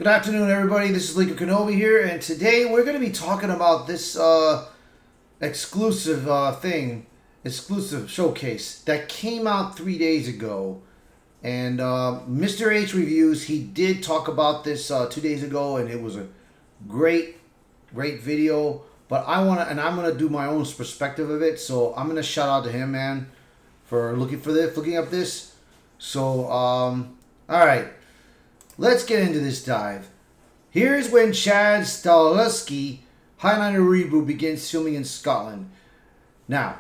Good afternoon, everybody. This is Lincoln Kenobi here, and today we're going to be talking about this exclusive exclusive showcase that came out 3 days ago. And Mr. H Reviews, he did talk about this 2 days ago, and it was a great video. But I'm gonna do my own perspective of it. So I'm gonna shout out to him, man, for looking up this. So all right. Let's get into this dive. Here's when Chad Stahelski Highlander reboot begins filming in Scotland. Now,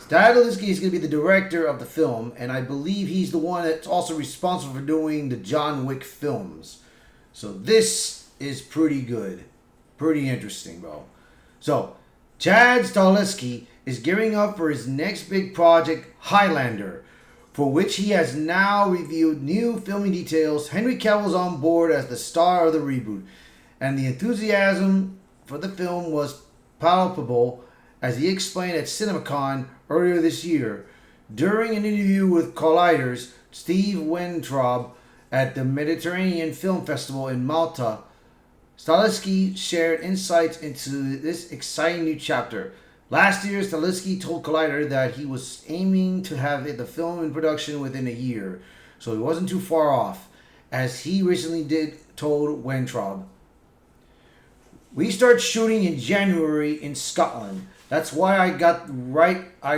Stahelski is going to be the director of the film, and I believe he's the one that's also responsible for doing the John Wick films. So this is pretty good. Pretty interesting, bro. So, Chad Stahelski is gearing up for his next big project, Highlander, for which he has now revealed new filming details. Henry Cavill's on board as the star of the reboot, and the enthusiasm for the film was palpable, as he explained at CinemaCon earlier this year. During an interview with Collider's Steve Weintraub at the Mediterranean Film Festival in Malta, Stahelski shared insights into this exciting new chapter. Last year, Stahelski told Collider that he was aiming to have the film in production within a year, so he wasn't too far off, as he recently told Weintraub. We start shooting in January in Scotland. That's why I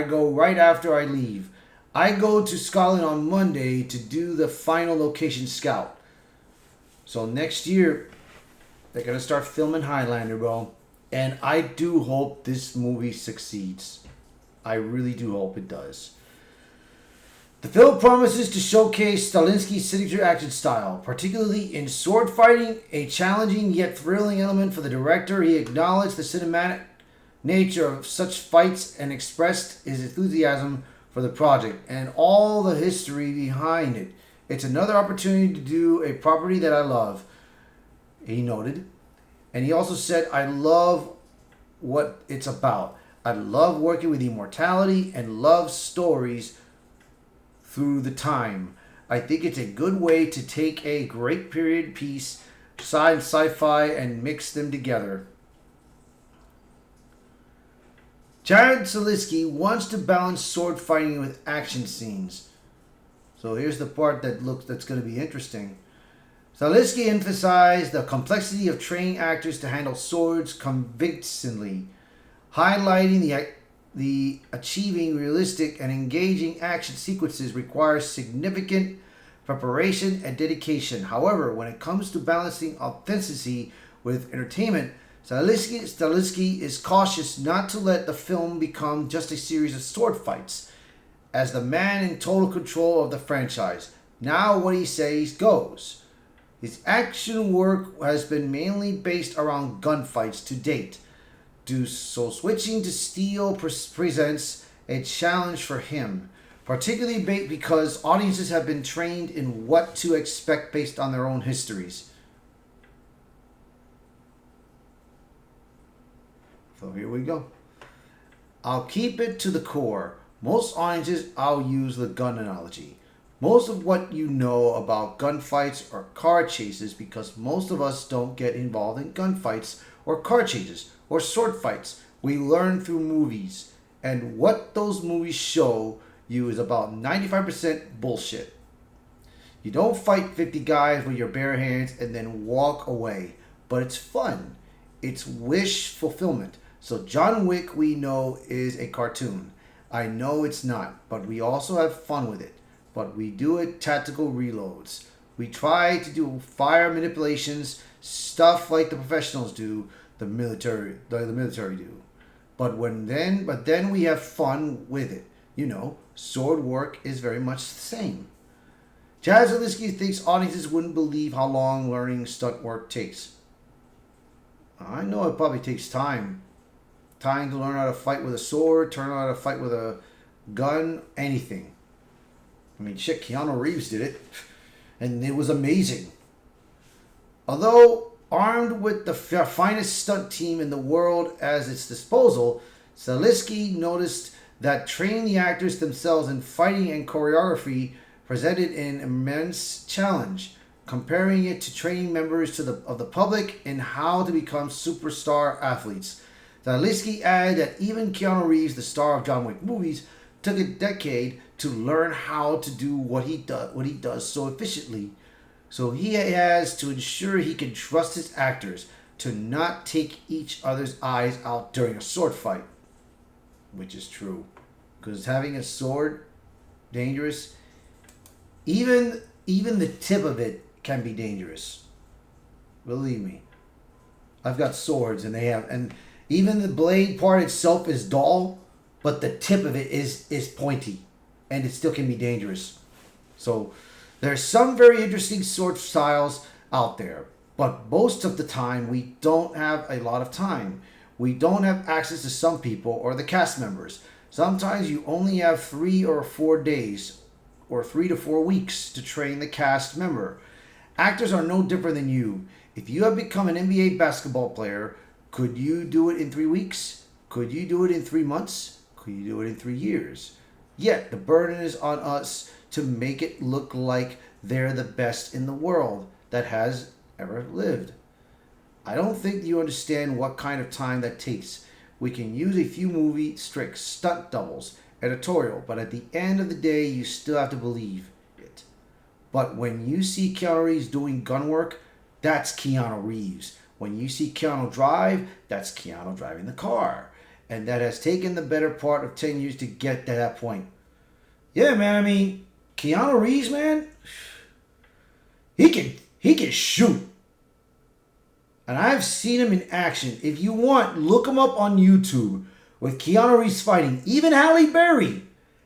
go right after I leave. I go to Scotland on Monday to do the final location scout. So next year, they're going to start filming Highlander, bro. And I do hope this movie succeeds. I really do hope it does. The film promises to showcase Stahelski's signature action style, particularly in sword fighting, a challenging yet thrilling element for the director. He acknowledged the cinematic nature of such fights and expressed his enthusiasm for the project and all the history behind it. It's another opportunity to do a property that I love, he noted. And he also said, I love what it's about. I love working with immortality and love stories through the time. I think it's a good way to take a great period piece, sci-fi, and mix them together. Chad Stahelski wants to balance sword fighting with action scenes. So here's the part that's going to be interesting. Stahelski emphasized the complexity of training actors to handle swords convincingly, highlighting the achieving realistic and engaging action sequences requires significant preparation and dedication. However, when it comes to balancing authenticity with entertainment, Stahelski is cautious not to let the film become just a series of sword fights. As the man in total control of the franchise, now what he says goes. His action work has been mainly based around gunfights to date, so switching to steel presents a challenge for him, particularly because audiences have been trained in what to expect based on their own histories. So here we go. I'll keep it to the core. Most audiences, I'll use the gun analogy. Most of what you know about gunfights or car chases, because most of us don't get involved in gunfights or car chases or sword fights. We learn through movies. And what those movies show you is about 95% bullshit. You don't fight 50 guys with your bare hands and then walk away. But it's fun. It's wish fulfillment. So John Wick, we know, is a cartoon. I know it's not, but we also have fun with it. But we do it tactical reloads. We try to do fire manipulations, stuff like the professionals do, the military do. But then we have fun with it. You know, sword work is very much the same. Chad Stahelski thinks audiences wouldn't believe how long learning stunt work takes. I know it probably takes time. Time to learn how to fight with a sword, learn how to fight with a gun, anything. I mean, shit, Keanu Reeves did it, and it was amazing. Although armed with the finest stunt team in the world at its disposal, Stahelski noticed that training the actors themselves in fighting and choreography presented an immense challenge. comparing it to training members of the public in how to become superstar athletes. Zaleski added that even Keanu Reeves, the star of John Wick movies, took a decade to learn how to do what he does so efficiently. So he has to ensure he can trust his actors to not take each other's eyes out during a sword fight, which is true, because having a sword dangerous. Even the tip of it can be dangerous. Believe me, I've got swords, and even the blade part itself is dull, but the tip of it is pointy, and it still can be dangerous. So there's some very interesting sword styles out there, but most of the time we don't have a lot of time. We don't have access to some people or the cast members. Sometimes you only have 3 or 4 days or 3 to 4 weeks to train the cast member. Actors are no different than you. If you have become an NBA basketball player, could you do it in 3 weeks? Could you do it in 3 months? Could you do it in 3 years? Yet the burden is on us to make it look like they're the best in the world that has ever lived. I don't think you understand what kind of time that takes. We can use a few movie tricks, stunt doubles, editorial, but at the end of the day, you still have to believe it. But when you see Keanu Reeves doing gun work, that's Keanu Reeves. When you see Keanu drive, that's Keanu driving the car. And that has taken the better part of 10 years to get to that point. Yeah, man, I mean, Keanu Reeves, man, he can shoot. And I've seen him in action. If you want, look him up on YouTube with Keanu Reeves fighting. Even Halle Berry.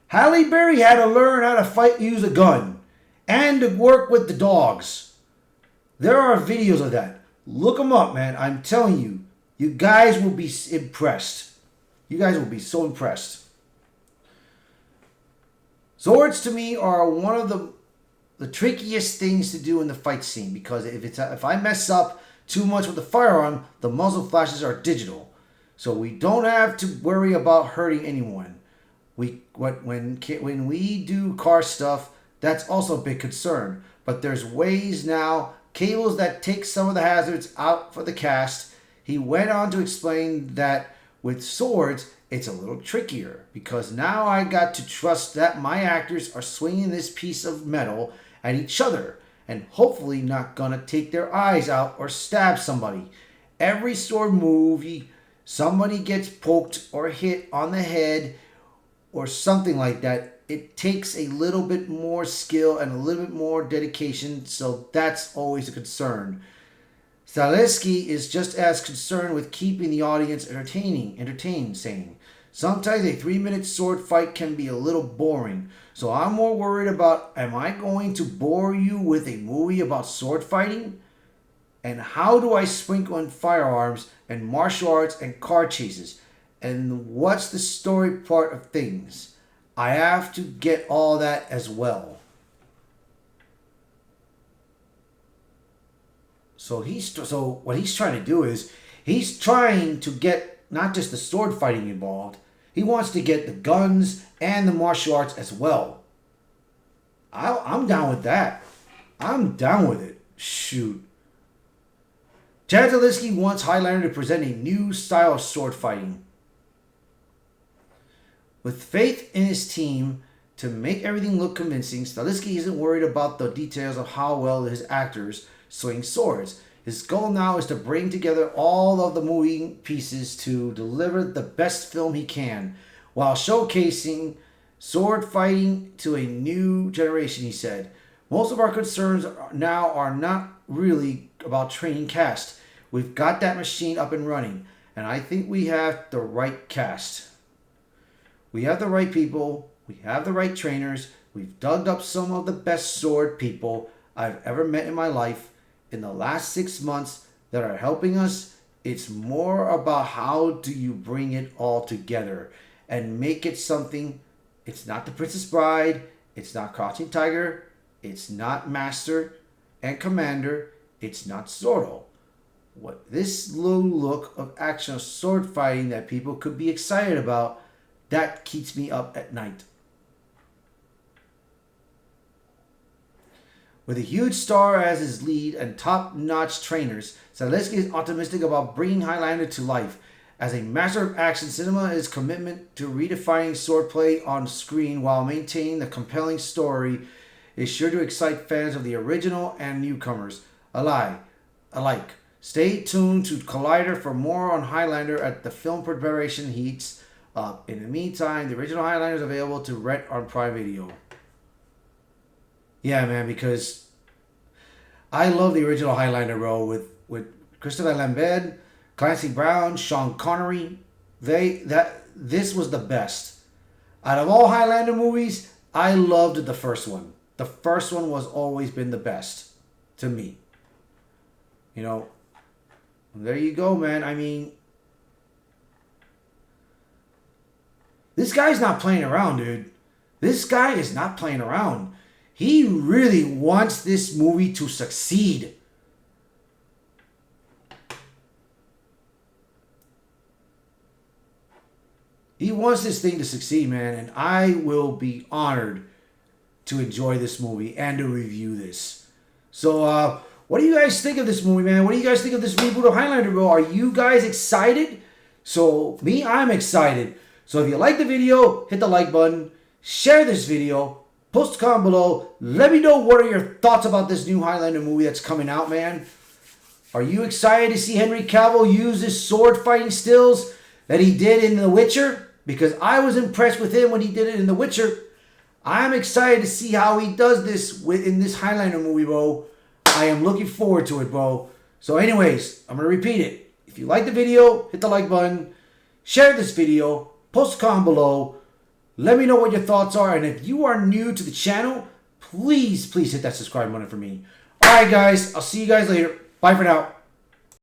Halle Berry had to learn how to fight, use a gun, and to work with the dogs. There are videos of that. Look them up, man. I'm telling you, you guys will be impressed. You guys will be so impressed. Swords to me are one of the trickiest things to do in the fight scene, because if I mess up too much with the firearm, the muzzle flashes are digital, so we don't have to worry about hurting anyone. When we do car stuff, that's also a big concern. But there's ways now, cables that take some of the hazards out for the cast. He went on to explain that with swords, it's a little trickier, because now I got to trust that my actors are swinging this piece of metal at each other and hopefully not gonna take their eyes out or stab somebody. Every sword movie, somebody gets poked or hit on the head or something like that. It takes a little bit more skill and a little bit more dedication, so that's always a concern. Zaleski is just as concerned with keeping the audience entertained, saying, sometimes a 3-minute sword fight can be a little boring, so I'm more worried about, am I going to bore you with a movie about sword fighting? And how do I sprinkle in firearms and martial arts and car chases? And what's the story part of things? I have to get all that as well. So what he's trying to do is he's trying to get not just the sword fighting involved. He wants to get the guns and the martial arts as well. I'm down with that. I'm down with it. Shoot. Chad Zaleski wants Highlander to present a new style of sword fighting. With faith in his team to make everything look convincing, Zaleski isn't worried about the details of how well his actors swing swords. His goal now is to bring together all of the moving pieces to deliver the best film he can, while showcasing sword fighting to a new generation, he said. Most of our concerns now are not really about training cast. We've got that machine up and running, and I think we have the right cast. We have the right people, we have the right trainers, we've dug up some of the best sword people I've ever met in my life in the last 6 months that are helping us. It's more about how do you bring it all together and make it something. It's not The Princess Bride, it's not Crouching Tiger, it's not Master and Commander, it's not Zorro. What this little look of action of sword fighting that people could be excited about, that keeps me up at night. With a huge star as his lead and top-notch trainers, Zaleski is optimistic about bringing Highlander to life. As a master of action cinema, his commitment to redefining swordplay on screen while maintaining the compelling story is sure to excite fans of the original and newcomers alike. Stay tuned to Collider for more on Highlander as the film preparation heats up. In the meantime, the original Highlander is available to rent on Prime Video. Yeah, man, because I love the original Highlander, bro, with Christopher Lambert, Clancy Brown, Sean Connery. This was the best. Out of all Highlander movies, I loved the first one. The first one was always been the best to me. You know, there you go, man. I mean, this guy's not playing around, dude. This guy is not playing around. He really wants this movie to succeed. He wants this thing to succeed, man, and I will be honored to enjoy this movie and to review this. So, what do you guys think of this movie, man? What do you guys think of this reboot of Highlander, bro? Are you guys excited? So, me, I'm excited. So, if you like the video, hit the like button, share this video, post a comment below. Let me know what are your thoughts about this new Highlander movie that's coming out, man. Are you excited to see Henry Cavill use his sword fighting skills that he did in The Witcher? Because I was impressed with him when he did it in The Witcher. I'm excited to see how he does this in this Highlander movie, bro. I am looking forward to it, bro. So anyways, I'm going to repeat it. If you like the video, hit the like button. Share this video. Post a comment below. Let me know what your thoughts are. And if you are new to the channel, please hit that subscribe button for me. Alright, guys. I'll see you guys later. Bye for now.